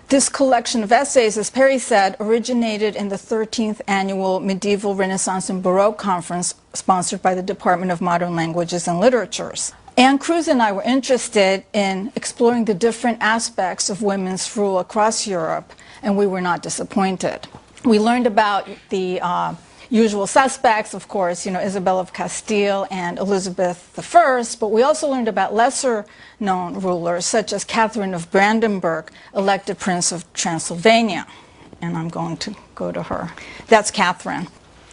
This collection of essays, as Perry said, originated in the 13th Annual Medieval Renaissance and Baroque Conference sponsored by the Department of Modern Languages and Literatures. Cruz and I were interested in exploring the different aspects of women's rule across Europe, and we were not disappointed. We learned about the usual suspects, of course, Isabel of Castile and Elizabeth I, but we also learned about lesser-known rulers, such as Catherine of Brandenburg, elected Prince of Transylvania. And I'm going to go to her. That's Catherine.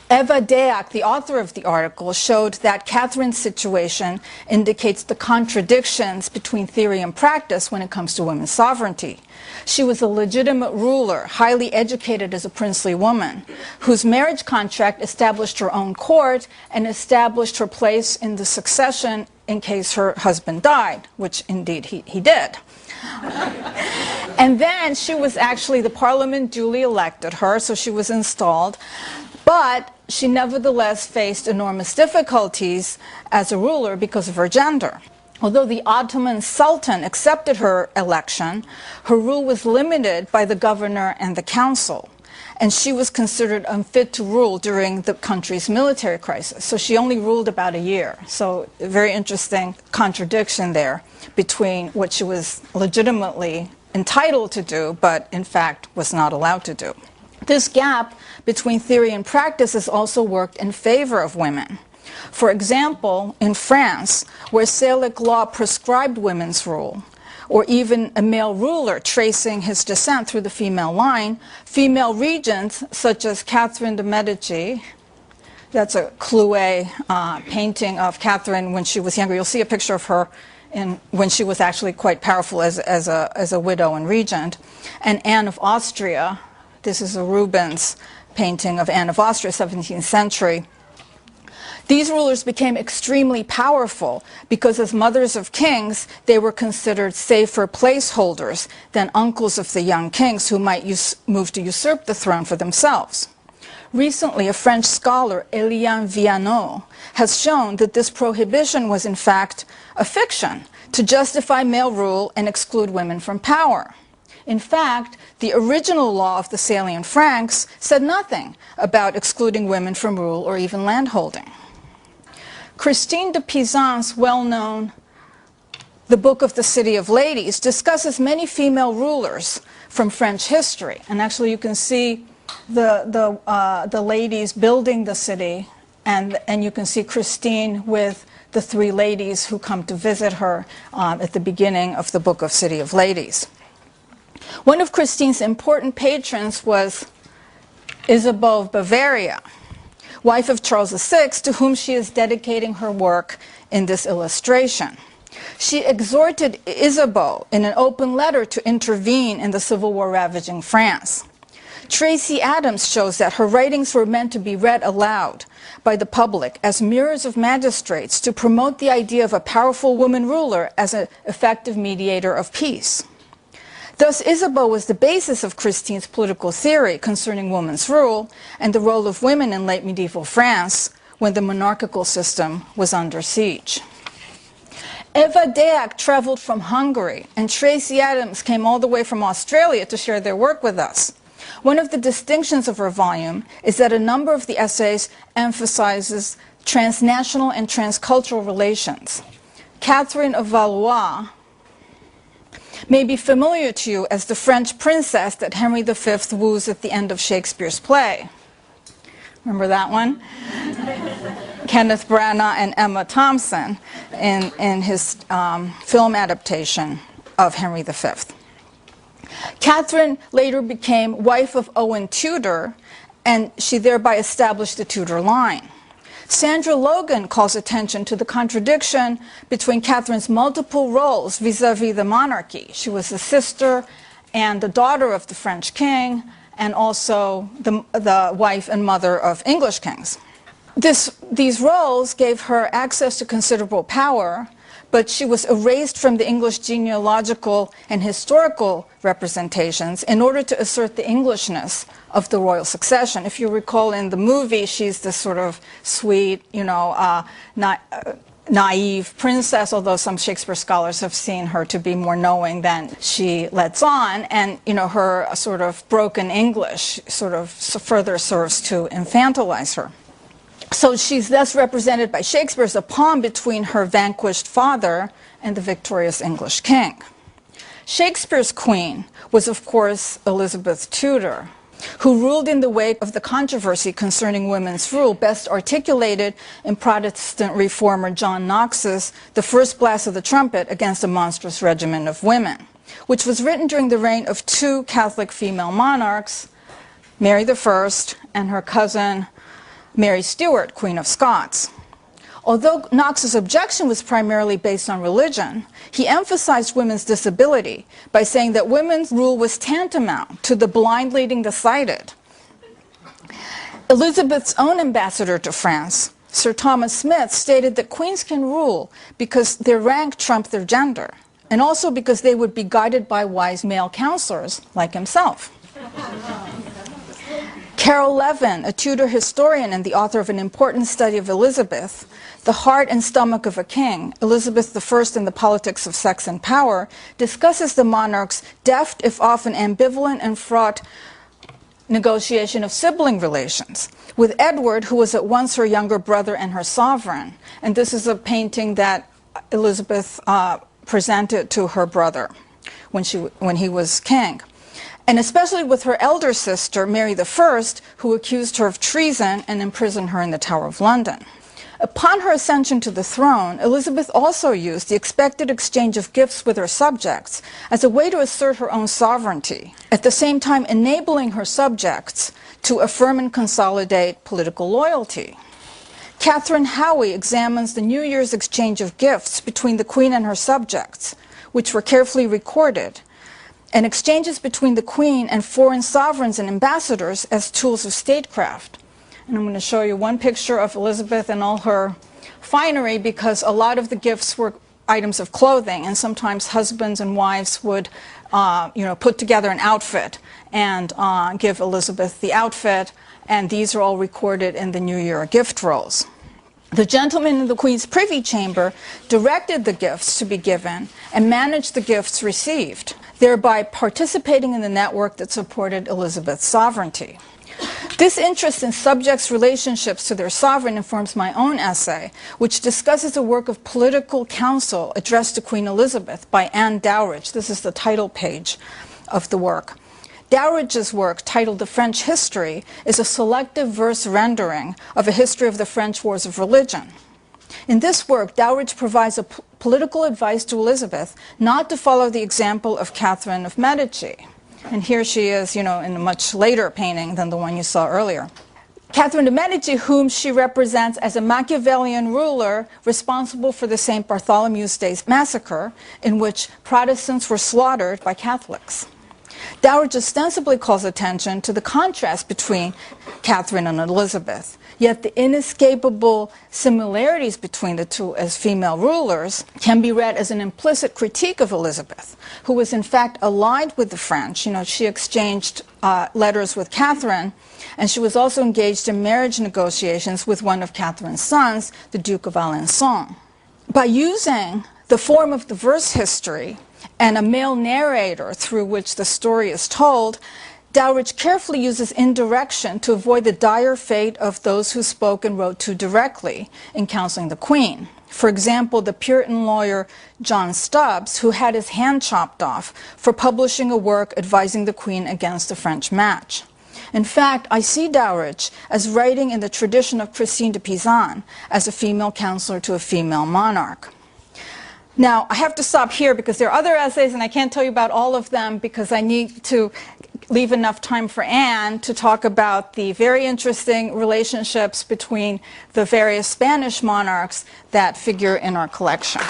Eva Deak, the author of the article, showed that Catherine's situation indicates the contradictions between theory and practice when it comes to women's sovereignty. She was a legitimate ruler, highly educated as a princely woman, whose marriage contract established her own court and established her place in the succession in case her husband died, which indeed he did. And then she was actually, the parliament duly elected her, so she was installed. But she nevertheless faced enormous difficulties as a ruler because of her gender. Although the Ottoman Sultan accepted her election, her rule was limited by the governor and the council, and she was considered unfit to rule during the country's military crisis. So she only ruled about a year. So a very interesting contradiction there between what she was legitimately entitled to do, but in fact was not allowed to do. This gap between theory and practice has also worked in favor of women. For example, in France, where Salic law prescribed women's rule, or even a male ruler tracing his descent through the female line, female regents such as Catherine de' Medici, that's a Clouet painting of Catherine when she was younger. You'll see a picture of her when she was actually quite powerful as a widow and regent, and Anne of Austria. This is a Rubens painting of Anne of Austria, 17th century. These rulers became extremely powerful because as mothers of kings, they were considered safer placeholders than uncles of the young kings who might move to usurp the throne for themselves. Recently, a French scholar, Eliane Vianot, has shown that this prohibition was in fact a fiction to justify male rule and exclude women from power. In fact, the original law of the Salian Franks said nothing about excluding women from rule or even landholding. Christine de Pizan's well-known The Book of the City of Ladies discusses many female rulers from French history. And actually you can see the ladies building the city, and you can see Christine with the three ladies who come to visit her at the beginning of the Book of City of Ladies. One of Christine's important patrons was Isabeau of Bavaria, wife of Charles VI, to whom she is dedicating her work in this illustration. She exhorted Isabeau in an open letter to intervene in the Civil War ravaging France. Tracy Adams shows that her writings were meant to be read aloud by the public as mirrors of magistrates to promote the idea of a powerful woman ruler as an effective mediator of peace. Thus, Isabeau was the basis of Christine's political theory concerning women's rule and the role of women in late medieval France when the monarchical system was under siege. Eva Deak traveled from Hungary, and Tracy Adams came all the way from Australia to share their work with us. One of the distinctions of her volume is that a number of the essays emphasizes transnational and transcultural relations. Catherine of Valois may be familiar to you as the French princess that Henry V woos at the end of Shakespeare's play. Remember that one? Kenneth Branagh and Emma Thompson in his film adaptation of Henry V. Catherine later became wife of Owen Tudor, and she thereby established the Tudor line. Sandra Logan calls attention to the contradiction between Catherine's multiple roles vis-à-vis the monarchy. She was the sister and the daughter of the French king, and also the wife and mother of English kings. These roles gave her access to considerable power, but she was erased from the English genealogical and historical representations in order to assert the Englishness of the royal succession. If you recall in the movie, she's this sort of sweet, naive princess, although some Shakespeare scholars have seen her to be more knowing than she lets on, and her sort of broken English sort of further serves to infantilize her. So she's thus represented by Shakespeare as a pawn between her vanquished father and the victorious English king. Shakespeare's queen was, of course, Elizabeth Tudor, who ruled in the wake of the controversy concerning women's rule, best articulated in Protestant reformer John Knox's The First Blast of the Trumpet Against a Monstrous Regimen of Women, which was written during the reign of two Catholic female monarchs, Mary I and her cousin Mary Stuart, Queen of Scots. Although Knox's objection was primarily based on religion, he emphasized women's disability by saying that women's rule was tantamount to the blind leading the sighted. Elizabeth's own ambassador to France, Sir Thomas Smith, stated that queens can rule because their rank trumped their gender, and also because they would be guided by wise male counselors like himself. Carol Levin, a Tudor historian and the author of an important study of Elizabeth, The Heart and Stomach of a King, Elizabeth I and the Politics of Sex and Power, discusses the monarch's deft, if often ambivalent and fraught, negotiation of sibling relations with Edward, who was at once her younger brother and her sovereign. And this is a painting that Elizabeth presented to her brother when he was king. And especially with her elder sister, Mary I, who accused her of treason and imprisoned her in the Tower of London. Upon her ascension to the throne, Elizabeth also used the expected exchange of gifts with her subjects as a way to assert her own sovereignty, at the same time enabling her subjects to affirm and consolidate political loyalty. Catherine Howey examines the New Year's exchange of gifts between the Queen and her subjects, which were carefully recorded, and exchanges between the Queen and foreign sovereigns and ambassadors as tools of statecraft. And I'm going to show you one picture of Elizabeth and all her finery, because a lot of the gifts were items of clothing, and sometimes husbands and wives would put together an outfit and give Elizabeth the outfit, and these are all recorded in the New Year gift rolls. The gentlemen in the Queen's privy chamber directed the gifts to be given and managed the gifts received, thereby participating in the network that supported Elizabeth's sovereignty. This interest in subjects' relationships to their sovereign informs my own essay, which discusses a work of political counsel addressed to Queen Elizabeth by Anne Dowridge. This is the title page of the work. Dowridge's work, titled The French History, is a selective verse rendering of a history of the French Wars of Religion. In this work, Dowridge provides political advice to Elizabeth not to follow the example of Catherine of Medici. And here she is, in a much later painting than the one you saw earlier. Catherine de' Medici, whom she represents as a Machiavellian ruler responsible for the St. Bartholomew's Day massacre, in which Protestants were slaughtered by Catholics. Dowridge ostensibly calls attention to the contrast between Catherine and Elizabeth, yet the inescapable similarities between the two as female rulers can be read as an implicit critique of Elizabeth, who was in fact allied with the French. She exchanged letters with Catherine, and she was also engaged in marriage negotiations with one of Catherine's sons, the Duke of Alençon. By using the form of the verse history and a male narrator through which the story is told, Dowridge carefully uses indirection to avoid the dire fate of those who spoke and wrote too directly in counseling the Queen. For example, the Puritan lawyer John Stubbs, who had his hand chopped off for publishing a work advising the Queen against the French match. In fact, I see Dowridge as writing in the tradition of Christine de Pizan as a female counselor to a female monarch. Now, I have to stop here because there are other essays, and I can't tell you about all of them because I need to leave enough time for Anne to talk about the very interesting relationships between the various Spanish monarchs that figure in our collection.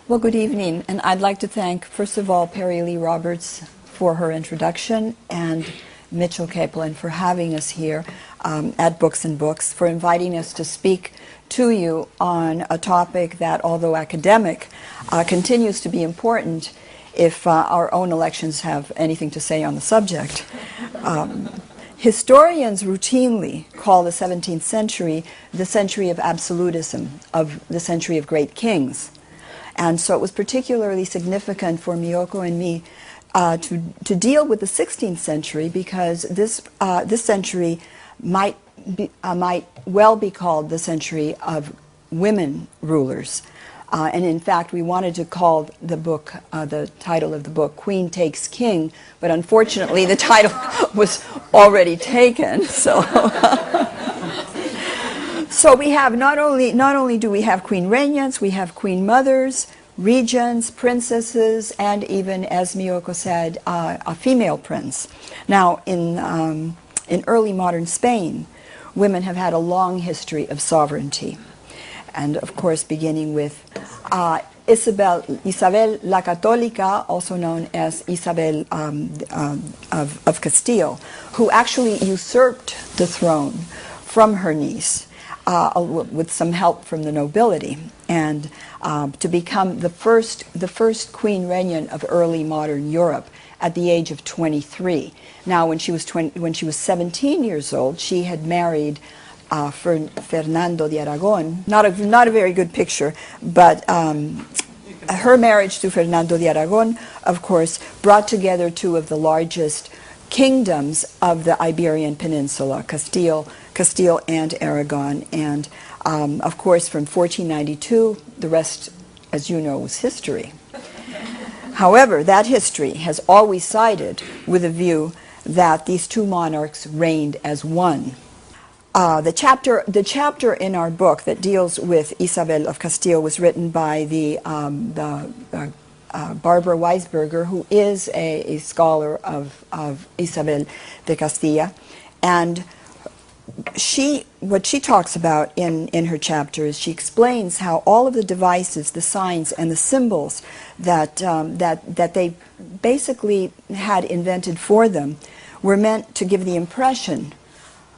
Well, good evening, and I'd like to thank, first of all, Perry Lee Roberts for her introduction, and Mitchell Kaplan for having us here at Books and Books, for inviting us to speak to you on a topic that, although academic, continues to be important if our own elections have anything to say on the subject. Historians routinely call the 17th century the century of absolutism, of the century of great kings. And so it was particularly significant for Mihoko and me to deal with the 16th century, because this century might well be called the century of women rulers. And in fact, we wanted to call the book, the title of the book, Queen Takes King, but unfortunately the title was already taken. So, so we have not only do we have queen regnants, we have queen mothers, regents, princesses, and even, as Mihoko said, a female prince. Now, in early modern Spain, women have had a long history of sovereignty. And of course, beginning with Isabel la Católica, also known as Isabel of Castile, who actually usurped the throne from her niece with some help from the nobility, and to become the first queen regnant of early modern Europe at the age of 23. Now, when she was 17 years old, she had married Fernando de Aragon. Not a very good picture, but her marriage to Fernando de Aragon, of course, brought together two of the largest kingdoms of the Iberian Peninsula, Castile and Aragon. And of course, from 1492, the rest, as you know, was history. However, that history has always sided with the view that these two monarchs reigned as one. The chapter in our book that deals with Isabel of Castile was written by the Barbara Weisberger, who is a scholar of Isabel de Castilla, and what she talks about in her chapter is she explains how all of the devices, the signs, and the symbols that they basically had invented for them were meant to give the impression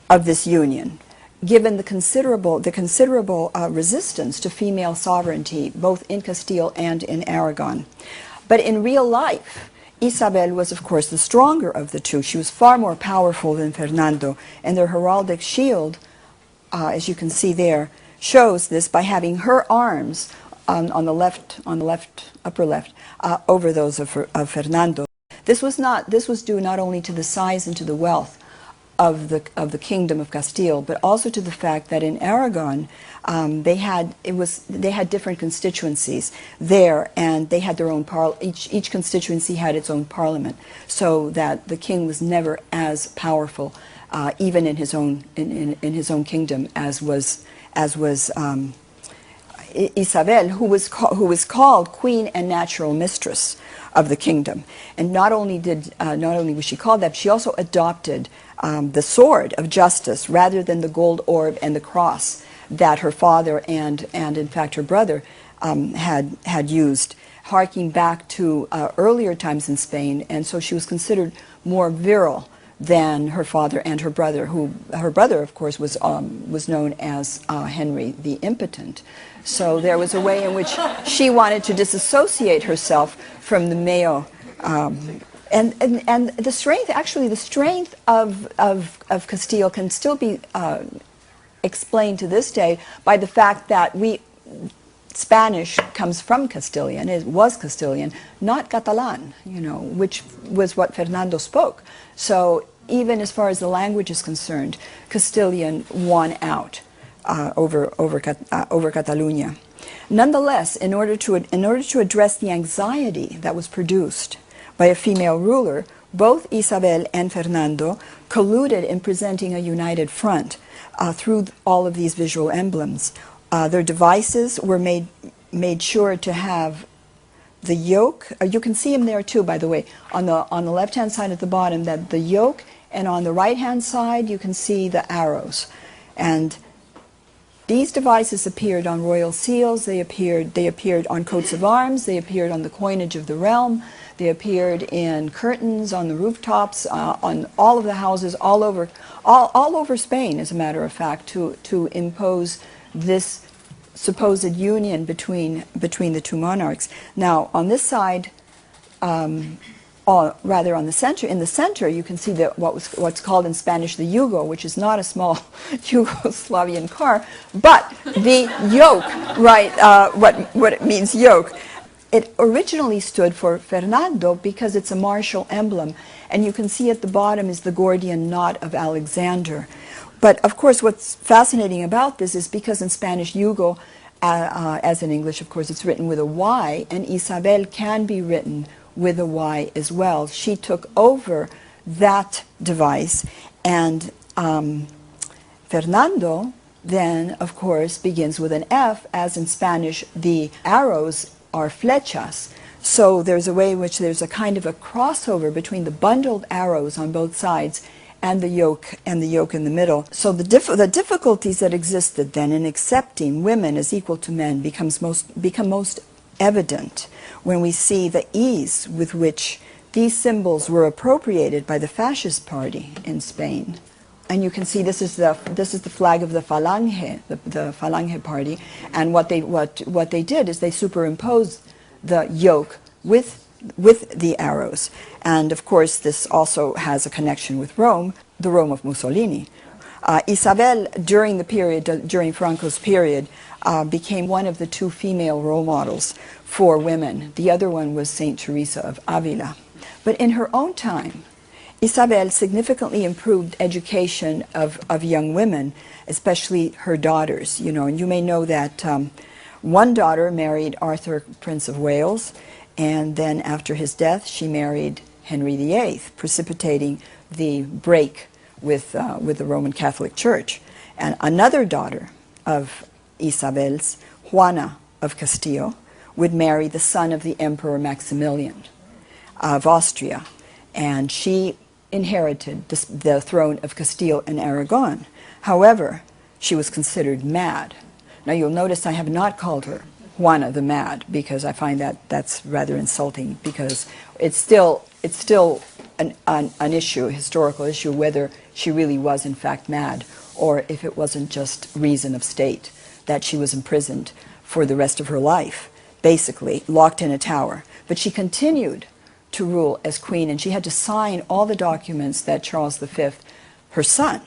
of this union, given the considerable resistance to female sovereignty, both in Castile and in Aragon. But in real life, Isabel was, of course, the stronger of the two. She was far more powerful than Fernando, and their heraldic shield, as you can see there, shows this by having her arms on the left, upper left, over those of Fernando. This was due not only to the size and to the wealth of the kingdom of Castile, but also to the fact that in Aragon they had different constituencies there, and they had their own each constituency had its own parliament, so that the king was never as powerful, even in his own kingdom, as was Isabel, who was called queen and natural mistress of the kingdom. And not only was she called that, she also adopted the sword of justice rather than the gold orb and the cross that her father and in fact her brother had used, harking back to earlier times in Spain. And so she was considered more virile than her father and her brother, who her brother, of course, was known as Henry the Impotent. So there was a way in which she wanted to disassociate herself from the male. And the strength of Castile can still be explained to this day by the fact that Spanish comes from Castilian. It was Castilian, not Catalan, which was what Fernando spoke. So even as far as the language is concerned, Castilian won out over Catalunya. Nonetheless, in order to address the anxiety that was produced by a female ruler, both Isabel and Fernando colluded in presenting a united front through all of these visual emblems. Their devices were made sure to have the yoke. You can see them there too, by the way, on the left-hand side at the bottom, that the yoke, and on the right-hand side you can see the arrows. And these devices appeared on royal seals, they appeared on coats of arms, they appeared on the coinage of the realm, they appeared in curtains on the rooftops, on all of the houses all over Spain, as a matter of fact, to impose this supposed union between the two monarchs. Now, on this side, rather on the center. In the center, you can see that what's called in Spanish the yugo, which is not a small Yugoslavian car, but the yoke, right? What it means, yoke. It originally stood for Fernando because it's a martial emblem, and you can see at the bottom is the Gordian knot of Alexander. But of course, what's fascinating about this is because in Spanish yugo, as in English, of course, it's written with a Y, and Isabel can be written with a Y as well. She took over that device, and Fernando then, of course, begins with an F, as in Spanish the arrows are flechas. So there's a way in which there's a kind of a crossover between the bundled arrows on both sides and the yoke in the middle. So the difficulties that existed then in accepting women as equal to men become most evident when we see the ease with which these symbols were appropriated by the fascist party in Spain. And you can see this is the flag of the Falange, the Falange party, and what they did is they superimposed the yoke with the arrows. And of course this also has a connection with Rome, the Rome of Mussolini. Isabel, during Franco's period, became one of the two female role models for women. The other one was Saint Teresa of Avila. But in her own time, Isabel significantly improved education of young women, especially her daughters. You know, and you may know that one daughter married Arthur, Prince of Wales, and then after his death, she married Henry VIII, precipitating the break with the Roman Catholic Church. And another daughter of Isabel's, Juana of Castile, would marry the son of the Emperor Maximilian of Austria, and she inherited the throne of Castile and Aragon. However, she was considered mad. Now you'll notice I have not called her Juana the Mad, because I find that's rather insulting, because it's still an issue, a historical issue, whether she really was in fact mad, or if it wasn't just reason of state that she was imprisoned for the rest of her life, basically locked in a tower. But she continued to rule as queen, and she had to sign all the documents that Charles V, her son,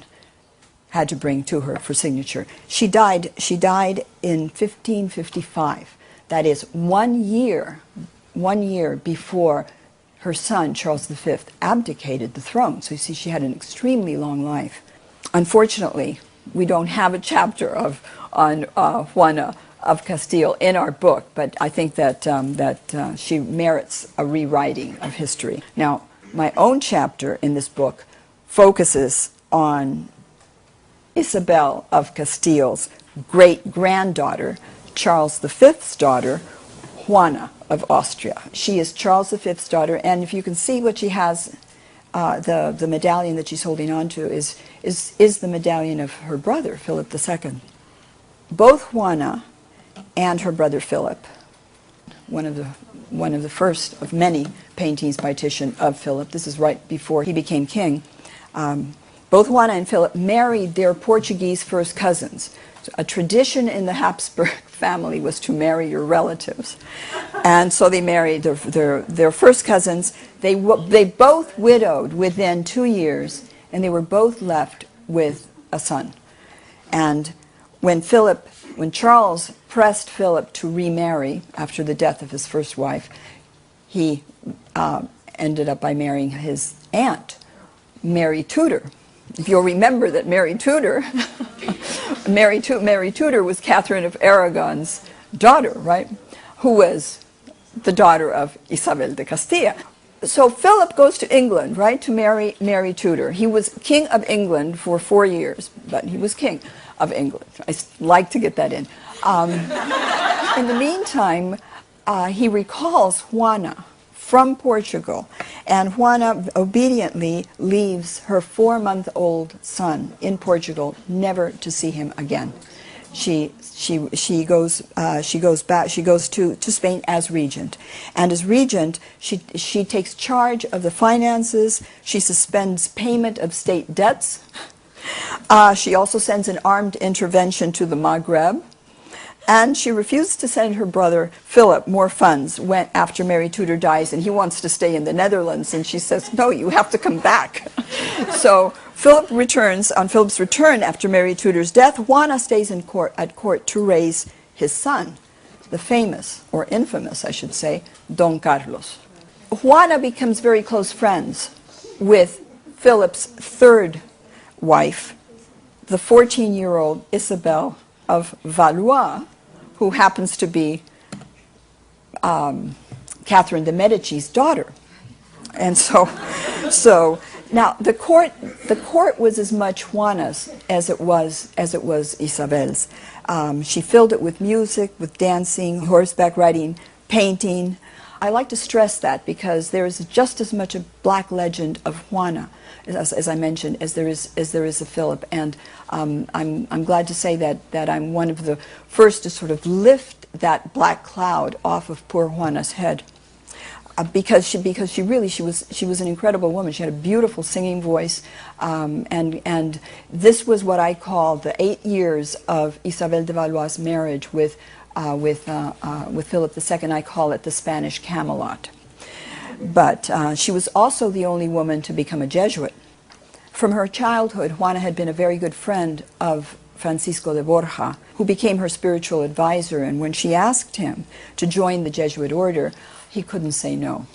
had to bring to her for signature. She died in 1555. That is 1 year before her son, Charles V, abdicated the throne. So you see, she had an extremely long life. Unfortunately, we don't have a chapter on Juana of Castile in our book, but I think that she merits a rewriting of history. Now, my own chapter in this book focuses on Isabel of Castile's great-granddaughter, Charles V's daughter, Juana of Austria. She is Charles V's daughter, and if you can see what she has, the medallion that she's holding on to is the medallion of her brother, Philip II. Both Juana and her brother Philip, one of the first of many paintings by Titian of Philip, this is right before he became king, both Juana and Philip married their Portuguese first cousins. So a tradition in the Habsburg family was to marry your relatives. And so they married their first cousins. They both widowed within 2 years, and they were both left with a son. And when Charles pressed Philip to remarry after the death of his first wife, he ended up by marrying his aunt, Mary Tudor. If you'll remember that Mary Tudor, Mary Tudor was Catherine of Aragon's daughter, right? Who was the daughter of Isabel de Castilla. So Philip goes to England, right, to marry Mary Tudor. He was king of England for 4 years, but he was king of England. I like to get that in. In the meantime, he recalls Juana from Portugal, and Juana obediently leaves her 4-month-old son in Portugal, never to see him again. She goes to Spain as regent, and as regent she takes charge of the finances. She suspends payment of state debts. She also sends an armed intervention to the Maghreb, And she refused to send her brother Philip more funds after Mary Tudor dies, and he wants to stay in the Netherlands. And she says, no, you have to come back. So Philip returns. On Philip's return after Mary Tudor's death, Juana stays at court to raise his son, the famous, or infamous, I should say, Don Carlos. Juana becomes very close friends with Philip's third wife, the 14-year-old Isabel of Valois, who happens to be Catherine de Medici's daughter. And so now the court was as much Juana's as it was Isabel's. She filled it with music, with dancing, horseback riding, painting. I like to stress that because there is just as much a black legend of Juana, as I mentioned, as there is of Philip. And I'm glad to say that I'm one of the first to sort of lift that black cloud off of poor Juana's head, because she was an incredible woman. She had a beautiful singing voice, and this was what I call the 8 years of Isabel de Valois' marriage with Philip II. I call it the Spanish Camelot. But she was also the only woman to become a Jesuit. From her childhood, Juana had been a very good friend of Francisco de Borja, who became her spiritual advisor, and when she asked him to join the Jesuit order, he couldn't say no.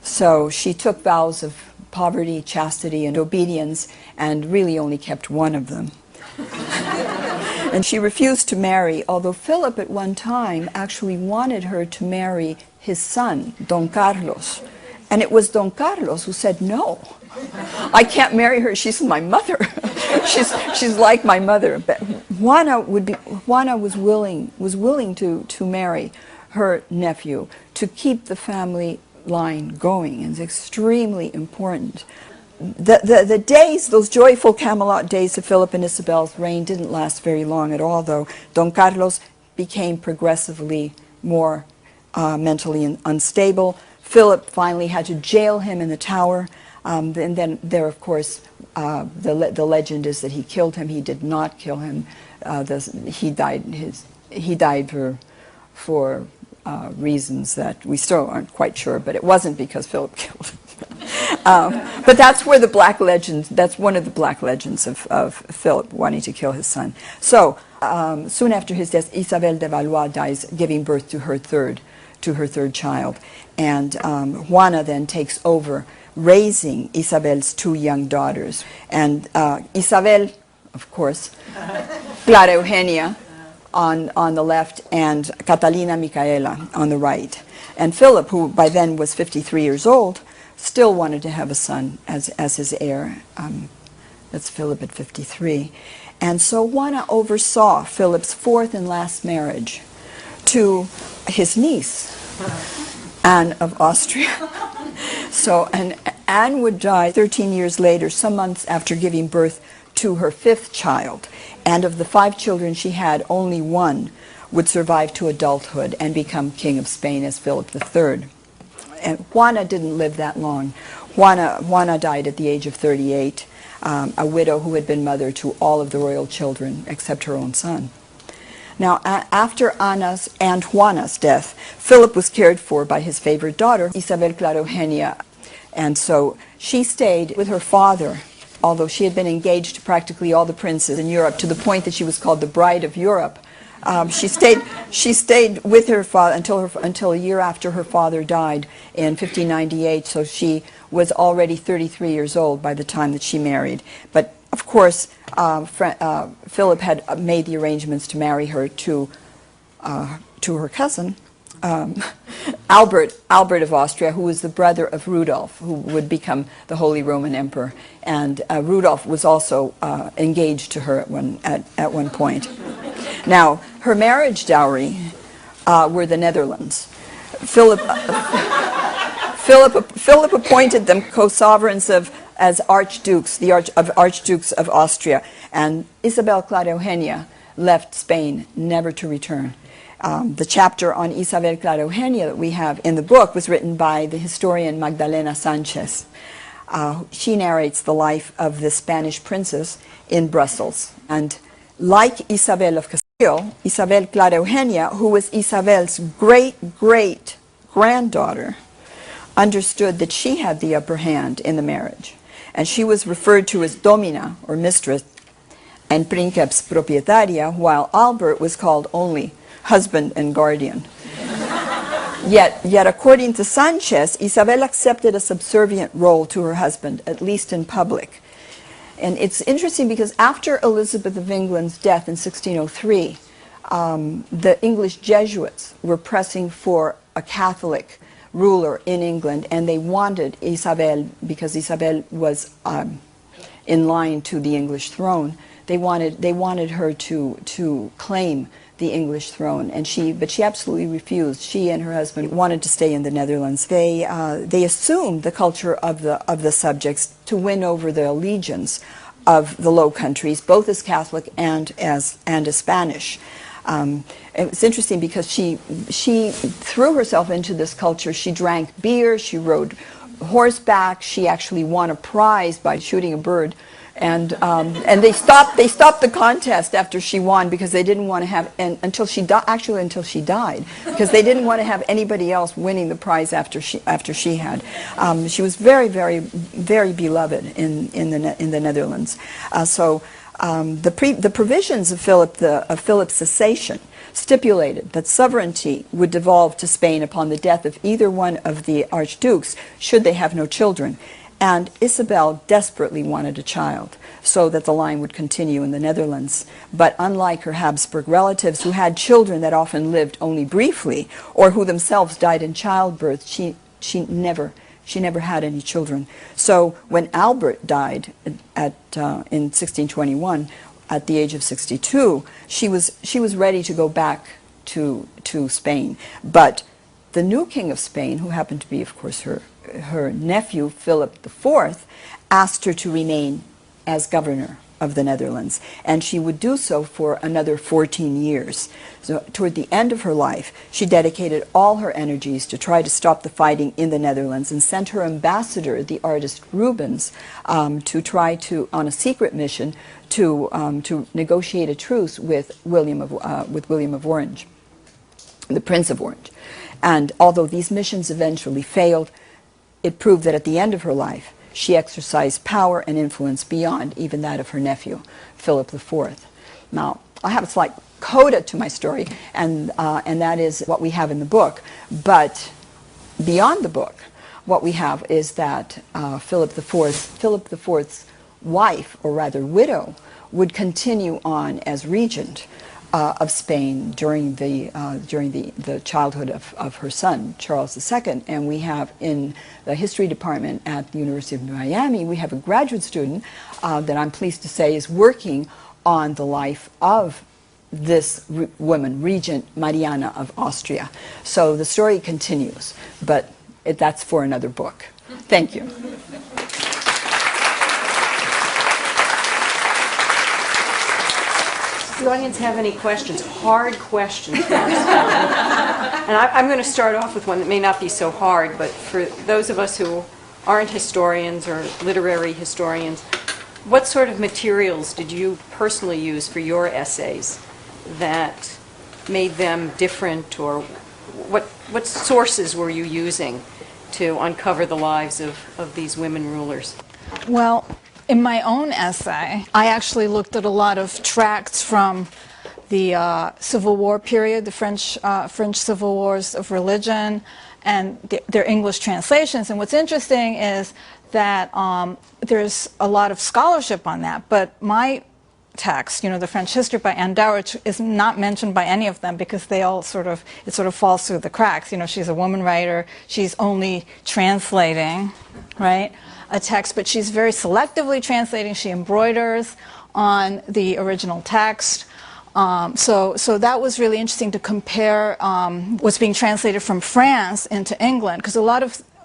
So she took vows of poverty, chastity, and obedience, and really only kept one of them. And she refused to marry, although Philip at one time actually wanted her to marry his son, Don Carlos. And it was Don Carlos who said, no, I can't marry her, she's my mother. she's like my mother. But Juana was willing to marry her nephew to keep the family line going. It's extremely important. The days, those joyful Camelot days of Philip and Isabel's reign didn't last very long at all, though. Don Carlos became progressively more mentally unstable. Philip finally had to jail him in the Tower. And then there, of course, the legend is that he killed him. He did not kill him. He died for reasons that we still aren't quite sure, but it wasn't because Philip killed him. But that's where the black legend, that's one of the black legends of Philip wanting to kill his son. So soon after his death, Isabel de Valois dies, giving birth to her third child. And Juana then takes over raising Isabel's two young daughters. And Isabel, of course, Clara Eugenia on the left, and Catalina Micaela on the right. And Philip, who by then was 53 years old, still wanted to have a son as his heir. That's Philip at 53. And so Juana oversaw Philip's fourth and last marriage to his niece, Anne of Austria. So, and Anne would die 13 years later, some months after giving birth to her fifth child. And of the 5 children she had, only one would survive to adulthood and become King of Spain as Philip III. And Juana didn't live that long. Juana died at the age of 38, a widow who had been mother to all of the royal children except her own son. Now, after Anna's and Juana's death, Philip was cared for by his favorite daughter, Isabel Clara Eugenia. And so she stayed with her father, although she had been engaged to practically all the princes in Europe, to the point that she was called the Bride of Europe. She stayed with her father until a year after her father died in 1598, so she was already 33 years old by the time that she married. But of course, Philip had made the arrangements to marry her to her cousin, Albert of Austria, who was the brother of Rudolph, who would become the Holy Roman Emperor. And Rudolph was also engaged to her at one point. Now, her marriage dowry were the Netherlands. Philip appointed them co-sovereigns as archdukes, archdukes of Austria, and Isabel Clara Eugenia left Spain, never to return. The chapter on Isabel Clara Eugenia that we have in the book was written by the historian Magdalena Sanchez. She narrates the life of the Spanish princess in Brussels. And like Isabel of Isabel Clara Eugenia, who was Isabel's great-great-granddaughter, understood that she had the upper hand in the marriage. And she was referred to as domina, or mistress, and princeps proprietaria, while Albert was called only husband and guardian. Yet, according to Sanchez, Isabel accepted a subservient role to her husband, at least in public. And it's interesting because after Elizabeth of England's death in 1603, the English Jesuits were pressing for a Catholic ruler in England, and they wanted Isabel, because Isabel was in line to the English throne. They wanted her to claim the English throne, but she absolutely refused. She and her husband wanted to stay in the Netherlands. They assumed the culture of the subjects to win over the allegiance of the Low Countries, both as Catholic and as Spanish. It was interesting because she threw herself into this culture. She drank beer. She rode horseback. She actually won a prize by shooting a bird. And they stopped the contest after she won because they didn't want to have, until she died, because they didn't want to have anybody else winning the prize after she had. She was very, very, very beloved in the Netherlands. The provisions of Philip's cessation stipulated that sovereignty would devolve to Spain upon the death of either one of the archdukes, should they have no children. And Isabel desperately wanted a child so that the line would continue in the Netherlands. But unlike her Habsburg relatives, who had children that often lived only briefly, or who themselves died in childbirth, she never had any children. So when Albert died in 1621, at the age of 62, she was ready to go back to Spain. But the new king of Spain, who happened to be, of course, her nephew, Philip IV, asked her to remain as governor of the Netherlands, and she would do so for another 14 years. So toward the end of her life, she dedicated all her energies to try to stop the fighting in the Netherlands, and sent her ambassador, the artist Rubens, to try to, on a secret mission, to negotiate a truce with William of Orange, the Prince of Orange. And although these missions eventually failed, it proved that at the end of her life, she exercised power and influence beyond even that of her nephew, Philip IV. Now, I have a slight coda to my story, and that is what we have in the book. But beyond the book, what we have is that Philip IV's wife, or rather widow, would continue on as regent of Spain during the childhood of her son, Charles II. And we have in the history department at the University of Miami, we have a graduate student that I'm pleased to say is working on the life of this woman, Regent Mariana of Austria. So the story continues, but that's for another book. Thank you. Does the audience have any questions? Hard questions. And I'm going to start off with one that may not be so hard, but for those of us who aren't historians or literary historians, what sort of materials did you personally use for your essays that made them different, or what sources were you using to uncover the lives of these women rulers? Well, in my own essay, I actually looked at a lot of tracts from the Civil War period, the French Civil Wars of religion, and their English translations. And what's interesting is that there's a lot of scholarship on that, but my text, the French history by Anne Dowrich, is not mentioned by any of them because they all it sort of falls through the cracks. She's a woman writer, she's only translating, right, a text, but she's very selectively translating. She embroiders on the original text. So that was really interesting to compare what's being translated from France into England, because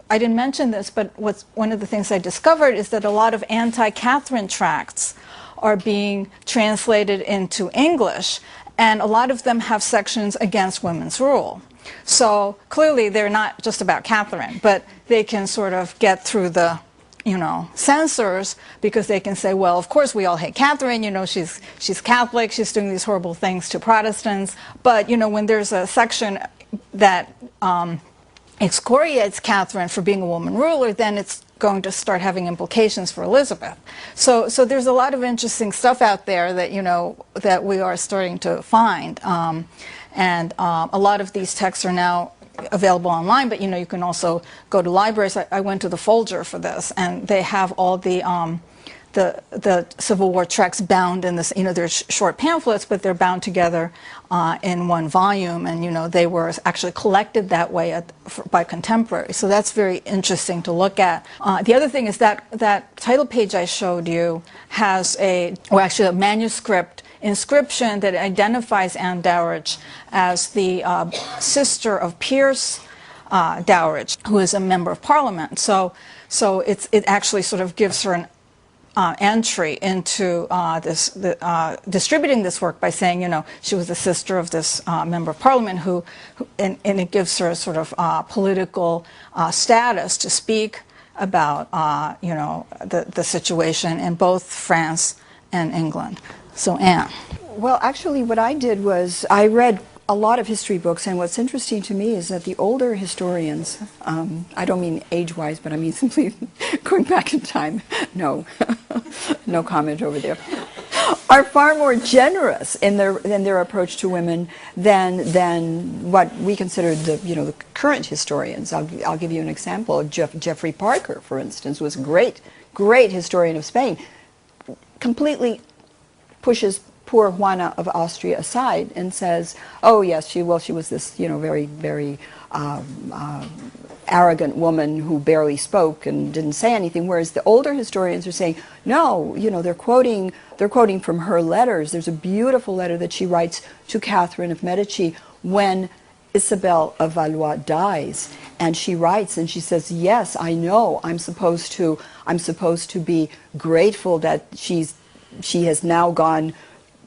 I didn't mention this, but one of the things I discovered is that a lot of anti-Catherine tracts are being translated into English, and a lot of them have sections against women's rule. So clearly they're not just about Catherine, but they can sort of get through the censors, because they can say, well, of course we all hate Catherine, she's Catholic, she's doing these horrible things to Protestants. But, when there's a section that excoriates Catherine for being a woman ruler, then it's going to start having implications for Elizabeth. So there's a lot of interesting stuff out there that, that we are starting to find. And a lot of these texts are now available online, but you can also go to libraries. I went to the Folger for this, and they have all the Civil War treks bound in this. They're short pamphlets, but they're bound together in one volume, and they were actually collected that way by contemporaries. So that's very interesting to look at. The other thing is that title page I showed you has actually a manuscript inscription that identifies Anne Dowridge as the sister of Pierce Dowridge, who is a member of Parliament. So it actually sort of gives her an entry into distributing this work by saying, she was the sister of this member of Parliament and it gives her a sort of political status to speak about, the situation in both France and England. So Anne. Well, actually what I did was I read a lot of history books, and what's interesting to me is that the older historians, I don't mean age-wise, but I mean simply going back in time, no, no comment over there, are far more generous in their approach to women than what we consider the current historians. I'll give you an example. Geoffrey Parker, for instance, was a great historian of Spain, completely pushes poor Juana of Austria aside and says, oh yes, she was this very, very arrogant woman who barely spoke and didn't say anything, whereas the older historians are saying, no, they're quoting from her letters. There's a beautiful letter that she writes to Catherine of Medici when Isabel of Valois dies, and she writes and she says, yes, I know I'm supposed to be grateful that she has now gone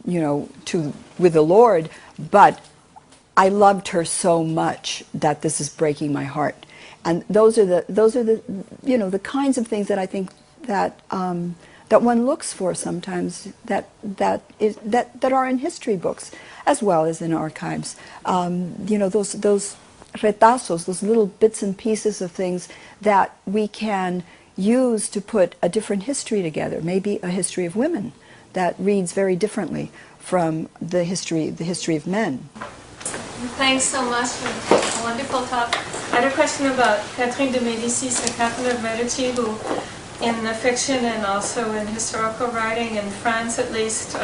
with the Lord, but I loved her so much that this is breaking my heart. And those are the kinds of things that I think that that one looks for sometimes that are in history books as well as in archives. Those retazos, those little bits and pieces of things that we can use to put a different history together, maybe a history of women that reads very differently from the history of men. Thanks so much for a wonderful talk. I had a question about Catherine de Medici, so Catherine of Medici, who in the fiction and also in historical writing in France at least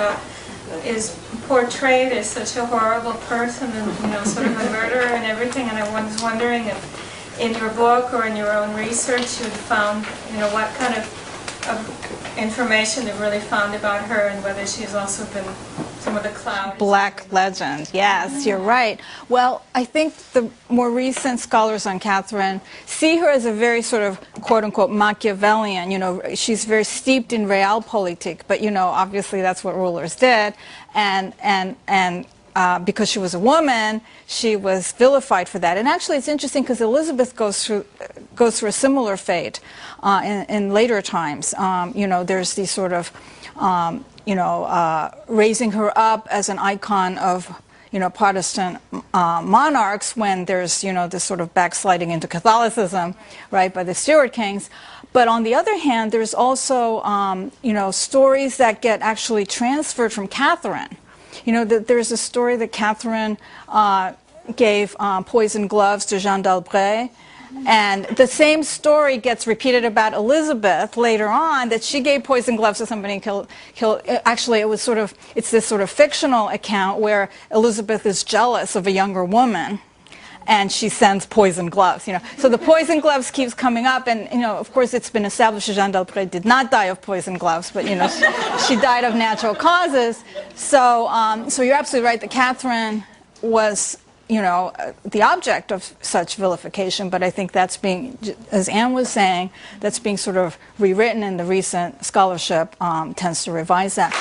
is portrayed as such a horrible person and sort of a murderer and everything, and I was wondering if in your book or in your own research you had found what kind of information they've really found about her, and whether she's also been some of the cloud. Black legend, yes, you're right. Well, I think the more recent scholars on Catherine see her as a very sort of quote-unquote Machiavellian. She's very steeped in realpolitik, but obviously that's what rulers did, and because she was a woman, she was vilified for that. And actually, it's interesting because Elizabeth goes through a similar fate in later times. There's these sort of, raising her up as an icon of, Protestant monarchs when there's, this sort of backsliding into Catholicism, right, by the Stuart kings. But on the other hand, there's also, stories that get actually transferred from Catherine. There's a story that Catherine gave poison gloves to Jeanne d'Albret, and the same story gets repeated about Elizabeth later on, that she gave poison gloves to somebody and killed. Actually, it's this sort of fictional account where Elizabeth is jealous of a younger woman, and she sends poison gloves. So the poison gloves keeps coming up, and of course it's been established that Jeanne d'Albret did not die of poison gloves, but she died of natural causes. So you're absolutely right that Catherine was the object of such vilification, but I think that's being, as Anne was saying, that's being sort of rewritten, and the recent scholarship tends to revise that.